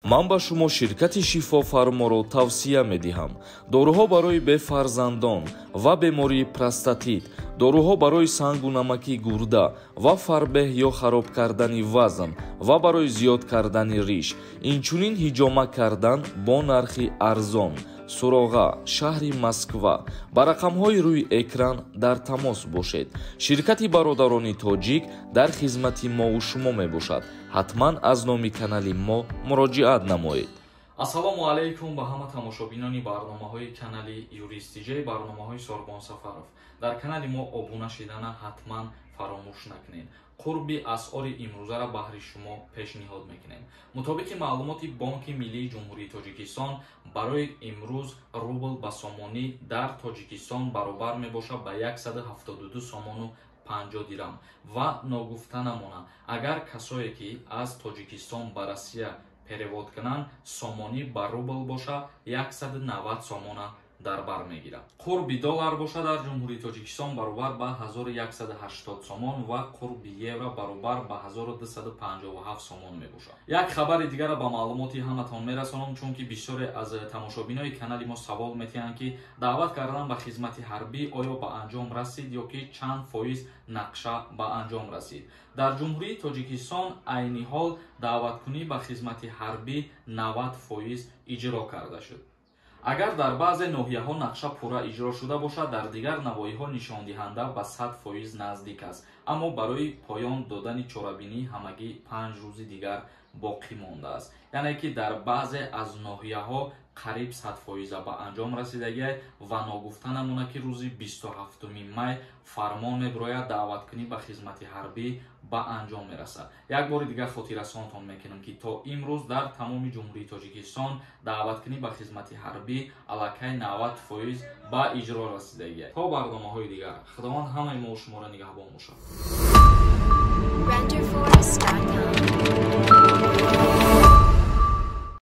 ман ба шумо ширкати Шифо Фарморо тавсия медиҳам. Доруҳо барои бефарзандон ва бемории простатит, доруҳо барои сангу намаки гурда ва фарбеҳ ё хароб кардани вазн ва барои зиёд кардани риш, инчунин ҳиҷома кардан бо нархи арзон. Суроға, шаҳри Москва. Ба рақамҳои рӯи экран дар тамос бошед. Ширкати бародарони тоҷик дар хизмати мову шумо мебошад. ҳатман аз номи канали мо муроҷиат намоед. Ассалому алайкум ба ҳама тамошобинони барномаҳои канали Юристиҷаи барномаҳои Сорбон Сафаров. Дар канали мо обуна шидана ҳатман фаромӯш накунед. Қурби асъори имрӯзаро баҳри шумо пешниҳод мекунем. Мутобиқи маълумоти Бонки Миллии Ҷумҳурии Тоҷикистон, барои имрӯз рубл ба сомонӣ дар Тоҷикистон баробар мебошад ба 172 сомону 50 дирам ва ногуфта намона, агар касое ки аз Тоҷикистон ба Россия перевод кунанд, сомонӣ ба рубл боша 190 сомона дар бар мегирад. Қурби доллар боша дар Ҷумҳурии Тоҷикистон баробар ба 1180 сомон ва қурби евро баробар ба 1257 сомон мебошад. Як хабари дигара ба маълумоти ҳаматон мерасонам, чунки бисёре аз тамошобинои канали мо савол метиҳанд ки даъват кардан ба хизмати ҳарбӣ оё ба анҷом расид ё ки чанд фоиз нақша ба анҷом расид. Дар Ҷумҳурии Тоҷикистон айни ҳол даъваткунӣ ба хизмати ҳарбӣ 90% иҷро карда шуд. Агар дар баъзе ноҳияҳо нақша пурра иҷро шуда бошад, дар дигар навоиҳо нишондиҳанда ба 100% наздик аст, аммо барои поён додани чорабинӣ ҳамагӣ 5 рӯзи дигар боқӣ мондааст. яъне ки дар баъзе аз ноҳияҳо қариб 100% ба анҷом расидагӣ ва ногуфта намона ки рӯзи 27 май фармон мебирояд даъваткунӣ ба хизмати ҳарбӣ ба анҷом мерасад. Як бори дигар хотиррасонтон мекунам ки то имрӯз дар тамоми Ҷумҳурии Тоҷикистон даъваткунӣ ба хизмати ҳарбӣ аллакай 90% ба иҷро расидагӣ. То барномаҳои дигар, худованд ҳамаи мо шуморо нигаҳбон бошад.